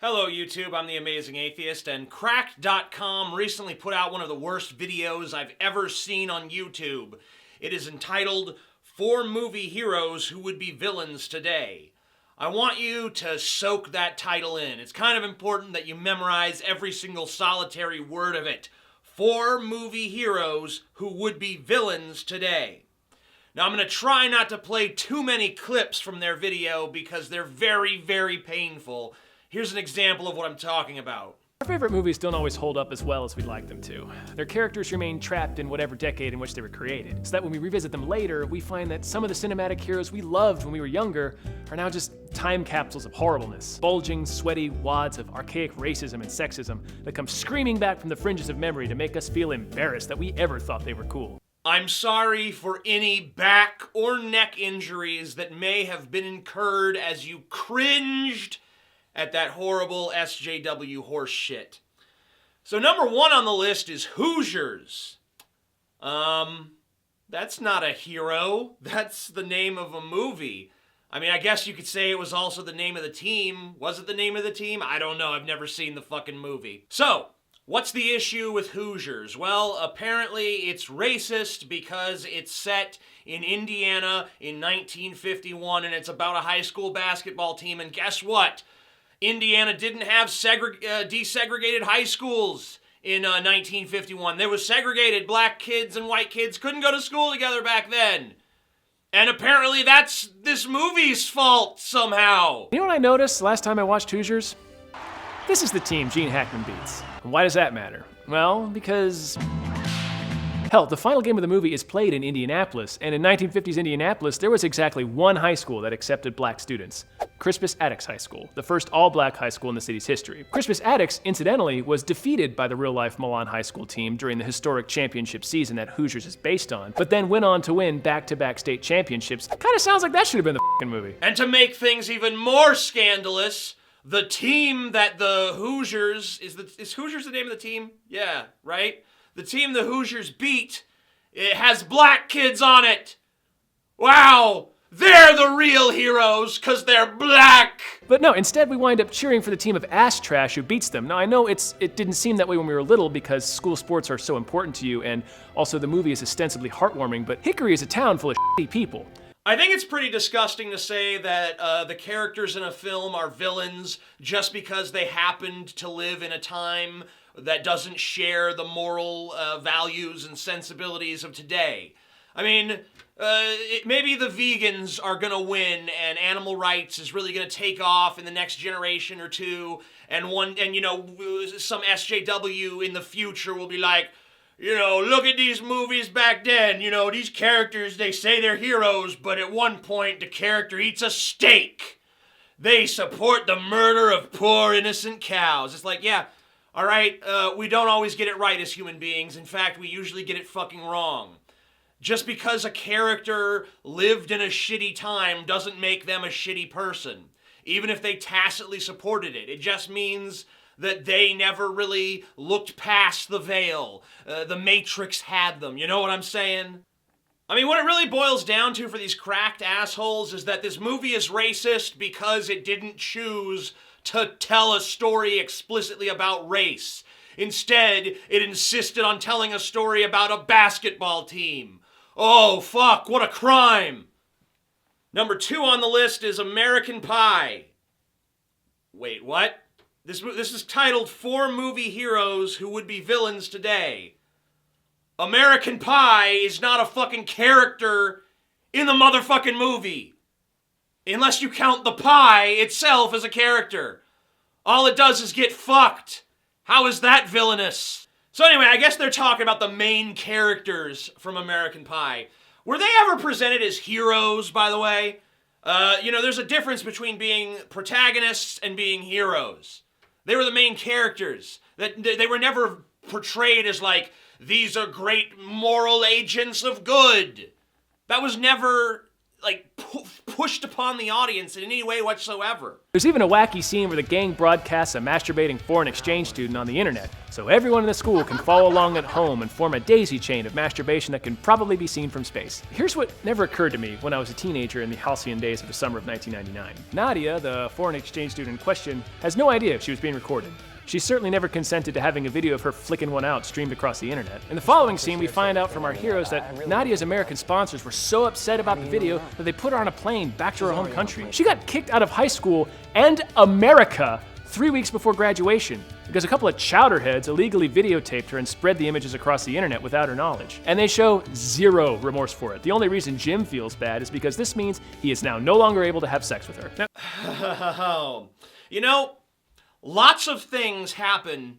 Hello YouTube, I'm the Amazing Atheist, and Cracked.com recently put out one of the worst videos I've ever seen on YouTube. It is entitled, 4 Movie Heroes Who Would Be Villains Today. I want you to soak that title in. It's kind of important that you memorize every single solitary word of it. 4 movie heroes who would be villains today. Now I'm going to try not to play too many clips from their video because they're very, very painful. Here's an example of what I'm talking about. Our favorite movies don't always hold up as well as we'd like them to. Their characters remain trapped in whatever decade in which they were created, so that when we revisit them later, we find that some of the cinematic heroes we loved when we were younger are now just time capsules of horribleness. Bulging, sweaty wads of archaic racism and sexism that come screaming back from the fringes of memory to make us feel embarrassed that we ever thought they were cool. I'm sorry for any back or neck injuries that may have been incurred as you cringed at that horrible SJW horse shit. So number 1 on the list is Hoosiers. That's not a hero. That's the name of a movie. I mean, I guess you could say it was also the name of the team. Was it the name of the team? I don't know. I've never seen the fucking movie. So, what's the issue with Hoosiers? Well, apparently it's racist because it's set in Indiana in 1951 and it's about a high school basketball team. And guess what? Indiana didn't have desegregated high schools in 1951. There was segregated. Black kids and white kids couldn't go to school together back then. And apparently that's this movie's fault somehow. You know what I noticed last time I watched Hoosiers? This is the team Gene Hackman beats. And why does that matter? Well, because hell, the final game of the movie is played in Indianapolis, and in 1950s Indianapolis, there was exactly one high school that accepted black students. Crispus Attucks High School, the first all-black high school in the city's history. Crispus Attucks, incidentally, was defeated by the real-life Milan High School team during the historic championship season that Hoosiers is based on, but then went on to win back-to-back state championships. Kinda sounds like that should have been the f***ing movie. And to make things even more scandalous, the team that the Hoosiers, is Hoosiers the name of the team? Yeah, right? The team the Hoosiers beat, it has black kids on it. Wow, they're the real heroes because they're black. But no, instead we wind up cheering for the team of ass trash who beats them. Now I know it didn't seem that way when we were little because school sports are so important to you and also the movie is ostensibly heartwarming, but Hickory is a town full of shitty people. I think it's pretty disgusting to say that the characters in a film are villains just because they happened to live in a time that doesn't share the moral values and sensibilities of today. I mean, maybe the vegans are gonna win and animal rights is really gonna take off in the next generation or two, and you know, some SJW in the future will be like, you know, look at these movies back then, you know, these characters, they say they're heroes, but at one point the character eats a steak. They support the murder of poor innocent cows. It's like, yeah, all right, we don't always get it right as human beings. In fact, we usually get it fucking wrong. Just because a character lived in a shitty time doesn't make them a shitty person, even if they tacitly supported it. It just means that they never really looked past the veil. The Matrix had them, you know what I'm saying? I mean, what it really boils down to for these cracked assholes is that this movie is racist because it didn't choose to tell a story explicitly about race. Instead, it insisted on telling a story about a basketball team. Oh, fuck, what a crime! Number 2 on the list is American Pie. Wait, what? This is titled 4 Movie Heroes Who Would Be Villains Today. American Pie is not a fucking character in the motherfucking movie. Unless you count the pie itself as a character. All it does is get fucked. How is that villainous? So anyway, I guess they're talking about the main characters from American Pie. Were they ever presented as heroes, by the way? You know, there's a difference between being protagonists and being heroes. They were the main characters. They were never portrayed as like, these are great moral agents of good. That was never pushed upon the audience in any way whatsoever. There's even a wacky scene where the gang broadcasts a masturbating foreign exchange student on the internet, so everyone in the school can follow along at home and form a daisy chain of masturbation that can probably be seen from space. Here's what never occurred to me when I was a teenager in the halcyon days of the summer of 1999. Nadia, the foreign exchange student in question, has no idea if she was being recorded. She certainly never consented to having a video of her flicking one out streamed across the internet. In the following scene, we find out from our heroes that Nadia's American sponsors were so upset about the video that they put her on a plane back to her home country. She got kicked out of high school and America 3 weeks before graduation because a couple of chowderheads illegally videotaped her and spread the images across the internet without her knowledge. And they show zero remorse for it. The only reason Jim feels bad is because this means he is now no longer able to have sex with her. Now, you know, lots of things happen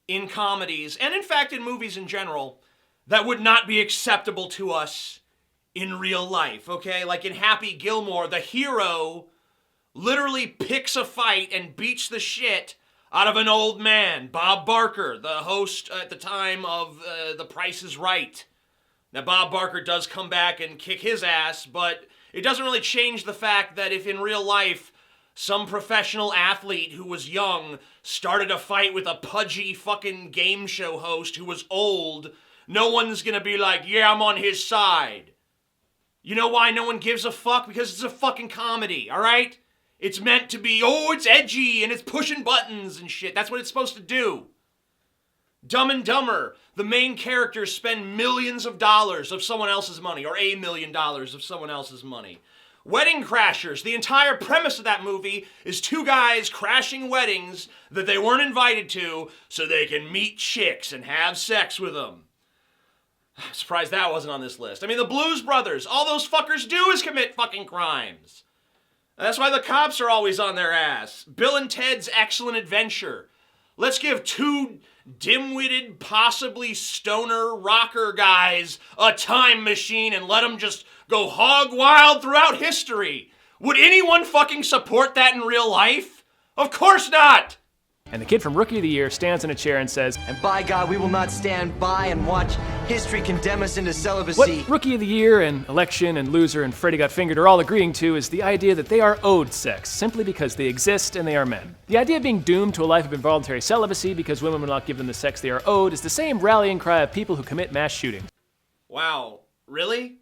in comedies, and in fact in movies in general, that would not be acceptable to us in real life, okay? Like in Happy Gilmore, the hero literally picks a fight and beats the shit out of an old man, Bob Barker, the host at the time of The Price is Right. Now, Bob Barker does come back and kick his ass, but it doesn't really change the fact that if in real life some professional athlete who was young started a fight with a pudgy fucking game show host who was old, no one's gonna be like, yeah, I'm on his side. You know why no one gives a fuck? Because it's a fucking comedy, alright? It's meant to be, oh, it's edgy and it's pushing buttons and shit. That's what it's supposed to do. Dumb and Dumber, the main characters spend millions of dollars of someone else's money, or $1 million of someone else's money. Wedding Crashers, the entire premise of that movie is two guys crashing weddings that they weren't invited to so they can meet chicks and have sex with them. I'm surprised that wasn't on this list. I mean, the Blues Brothers, all those fuckers do is commit fucking crimes. That's why the cops are always on their ass. Bill and Ted's Excellent Adventure. Let's give two dim-witted, possibly stoner rocker guys a time machine and let them just go hog wild throughout history. Would anyone fucking support that in real life? Of course not! And the kid from Rookie of the Year stands in a chair and says, And by God, we will not stand by and watch history condemn us into celibacy. what Rookie of the Year and Election and Loser and Freddy Got Fingered are all agreeing to is the idea that they are owed sex simply because they exist and they are men. The idea of being doomed to a life of involuntary celibacy because women will not give them the sex they are owed is the same rallying cry of people who commit mass shootings. Wow, really?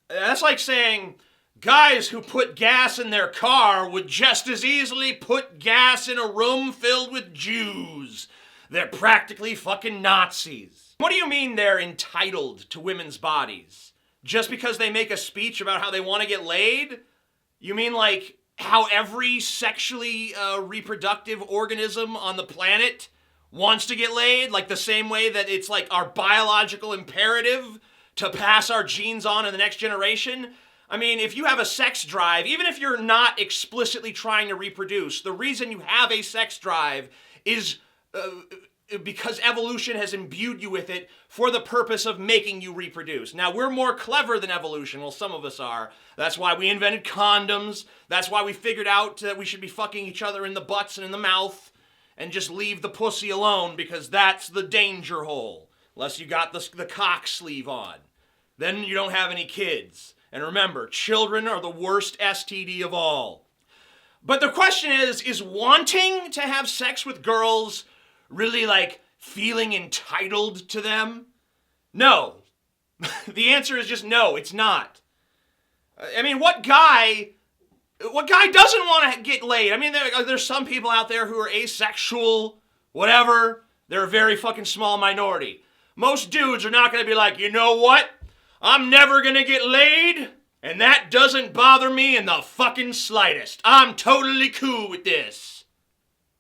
That's like saying guys who put gas in their car would just as easily put gas in a room filled with Jews. They're practically fucking Nazis. What do you mean they're entitled to women's bodies? Just because they make a speech about how they want to get laid? You mean like how every sexually reproductive organism on the planet wants to get laid? Like the same way that it's like our biological imperative to pass our genes on to the next generation? I mean, if you have a sex drive, even if you're not explicitly trying to reproduce, the reason you have a sex drive is because evolution has imbued you with it for the purpose of making you reproduce. Now, we're more clever than evolution. Well, some of us are. That's why we invented condoms. That's why we figured out that we should be fucking each other in the butts and in the mouth and just leave the pussy alone, because that's the danger hole. Unless you got the cock sleeve on. Then you don't have any kids. And remember, children are the worst STD of all. But the question is wanting to have sex with girls really like feeling entitled to them? No. The answer is just no, it's not. I mean, what guy doesn't want to get laid? I mean, there's some people out there who are asexual, whatever. They're a very fucking small minority. Most dudes are not going to be like, you know what? I'm never going to get laid, and that doesn't bother me in the fucking slightest. I'm totally cool with this.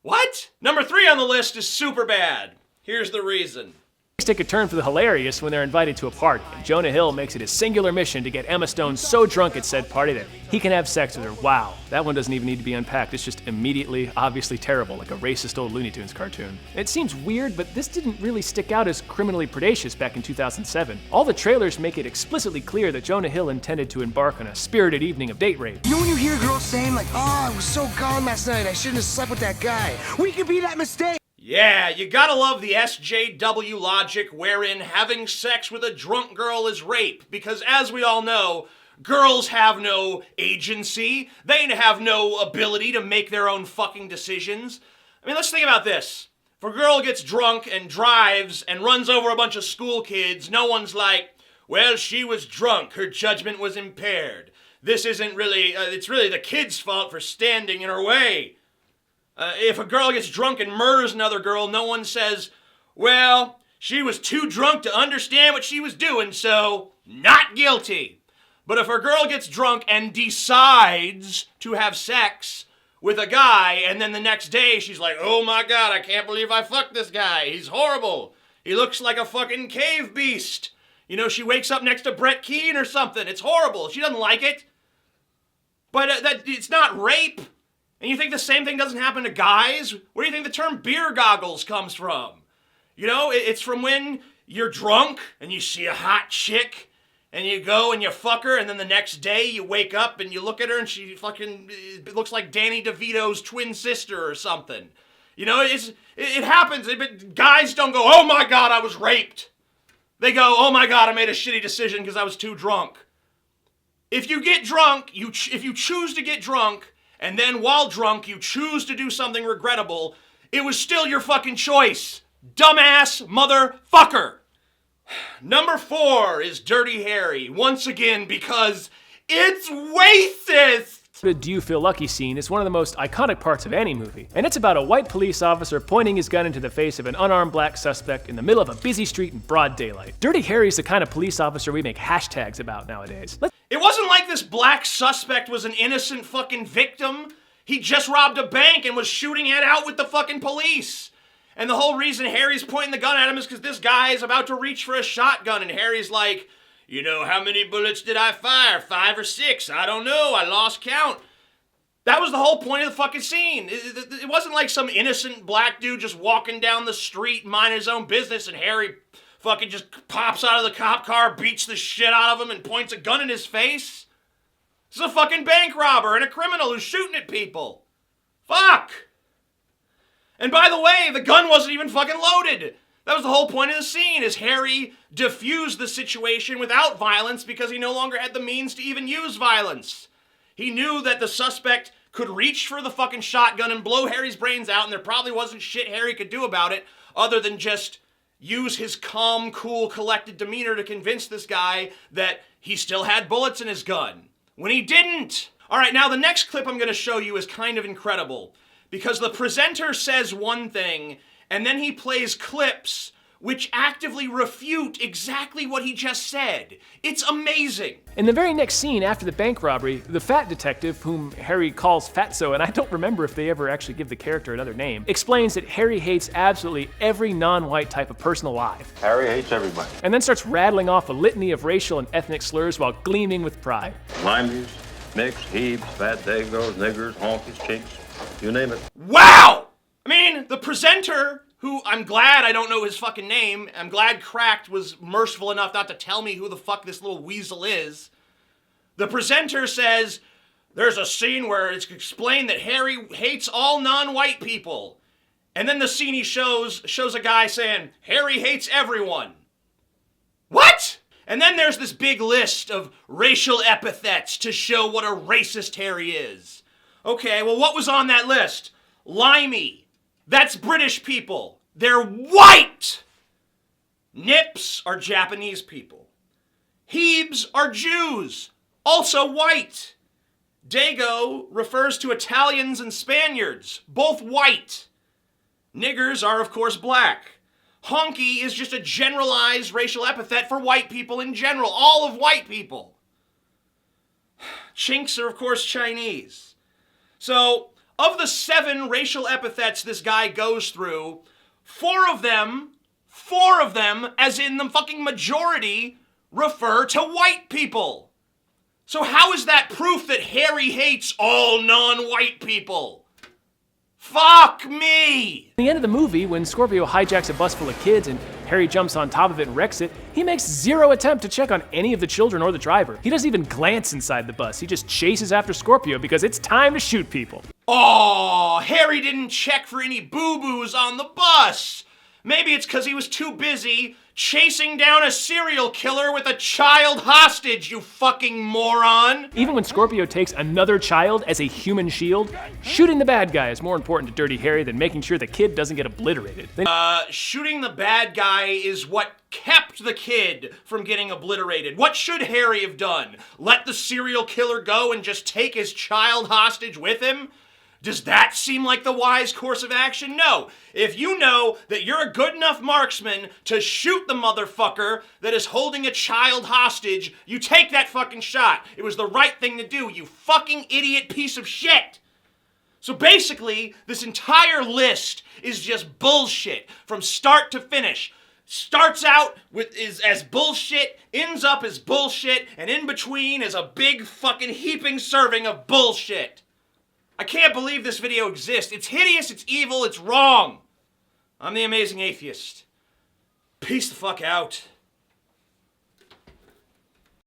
What? Number 3 on the list is Superbad. Here's the reason. Things take a turn for the hilarious when they're invited to a party, and Jonah Hill makes it his singular mission to get Emma Stone so drunk at said party that he can have sex with her. Wow, that one doesn't even need to be unpacked. It's just immediately, obviously terrible, like a racist old Looney Tunes cartoon. It seems weird, but this didn't really stick out as criminally predacious back in 2007. All the trailers make it explicitly clear that Jonah Hill intended to embark on a spirited evening of date rape. You know when you hear girls saying like, oh, I was so gone last night, I shouldn't have slept with that guy. We could be that mistake. Yeah, you gotta love the SJW logic wherein having sex with a drunk girl is rape, because as we all know, Girls have no agency. They have no ability to make their own fucking decisions. I mean, let's think about this. If a girl gets drunk and drives and runs over a bunch of school kids, no one's like, well, she was drunk. Her judgment was impaired. This isn't really, it's really the kid's fault for standing in her way. If a girl gets drunk and murders another girl, no one says, well, she was too drunk to understand what she was doing, so not guilty. But if a girl gets drunk and decides to have sex with a guy, and then the next day she's like, oh my God, I can't believe I fucked this guy. He's horrible. He looks like a fucking cave beast. You know, she wakes up next to Brett Keane or something. It's horrible. She doesn't like it. But it's not rape. And you think the same thing doesn't happen to guys? Where do you think the term beer goggles comes from? You know, it's from when you're drunk and you see a hot chick and you go and you fuck her, and then the next day you wake up and you look at her and she fucking it looks like Danny DeVito's twin sister or something. You know, it happens. But guys don't go, oh my God, I was raped. They go, oh my God, I made a shitty decision because I was too drunk. If you get drunk, if you choose to get drunk, and then while drunk you choose to do something regrettable, it was still your fucking choice. Dumbass motherfucker. Number 4 is Dirty Harry, once again because it's racist. The Do You Feel Lucky scene is one of the most iconic parts of any movie, and it's about a white police officer pointing his gun into the face of an unarmed black suspect in the middle of a busy street in broad daylight. Dirty Harry's the kind of police officer we make hashtags about nowadays. It wasn't like this black suspect was an innocent fucking victim. He just robbed a bank and was shooting it out with the fucking police. And the whole reason Harry's pointing the gun at him is because this guy is about to reach for a shotgun, and Harry's like, you know, how many bullets did I fire? 5 or 6? I don't know. I lost count. That was the whole point of the fucking scene. It wasn't like some innocent black dude just walking down the street, minding his own business, and Harry fucking just pops out of the cop car, beats the shit out of him, and points a gun in his face. This is a fucking bank robber and a criminal who's shooting at people. Fuck! And by the way, the gun wasn't even fucking loaded. That was the whole point of the scene, is Harry diffused the situation without violence because he no longer had the means to even use violence. He knew that the suspect could reach for the fucking shotgun and blow Harry's brains out, and there probably wasn't shit Harry could do about it other than just use his calm, cool, collected demeanor to convince this guy that he still had bullets in his gun, when he didn't. All right, now the next clip I'm going to show you is kind of incredible, because the presenter says one thing, and then he plays clips which actively refute exactly what he just said. It's amazing. In the very next scene after the bank robbery, the fat detective, whom Harry calls Fatso, and I don't remember if they ever actually give the character another name, explains that Harry hates absolutely every non-white type of person alive. Harry hates everybody. And then starts rattling off a litany of racial and ethnic slurs while gleaming with pride. Limeys, nicks, heaps, fat dagos, niggers, honkies, chinks, you name it. Wow! I mean, the presenter, who I'm glad I don't know his fucking name, I'm glad Cracked was merciful enough not to tell me who the fuck this little weasel is. The presenter says there's a scene where it's explained that Harry hates all non-white people. And then the scene he shows a guy saying, Harry hates everyone. What? And then there's this big list of racial epithets to show what a racist Harry is. Okay, well, what was on that list? Limey. That's British people. They're white. Nips are Japanese people. Hebes are Jews, also white. Dago refers to Italians and Spaniards, both white. Niggers are, of course, black. Honky is just a generalized racial epithet for white people in general, all of white people. Chinks are, of course, Chinese. So, of the 7 racial epithets this guy goes through, 4 of them, as in the fucking majority, refer to white people. So how is that proof that Harry hates all non-white people? Fuck me! At the end of the movie, when Scorpio hijacks a bus full of kids and Harry jumps on top of it and wrecks it, he makes zero attempt to check on any of the children or the driver. He doesn't even glance inside the bus. He just chases after Scorpio because it's time to shoot people. Oh, Harry didn't check for any boo-boos on the bus. Maybe it's because he was too busy chasing down a serial killer with a child hostage, you fucking moron! Even when Scorpio takes another child as a human shield, shooting the bad guy is more important to Dirty Harry than making sure the kid doesn't get obliterated. Shooting the bad guy is what kept the kid from getting obliterated. What should Harry have done? Let the serial killer go and just take his child hostage with him? Does that seem like the wise course of action? No. If you know that you're a good enough marksman to shoot the motherfucker that is holding a child hostage, you take that fucking shot. It was the right thing to do, you fucking idiot piece of shit. So basically, this entire list is just bullshit from start to finish. Starts out as bullshit, ends up as bullshit, and in between is a big fucking heaping serving of bullshit. I can't believe this video exists. It's hideous, it's evil, it's wrong. I'm the Amazing Atheist. Peace the fuck out.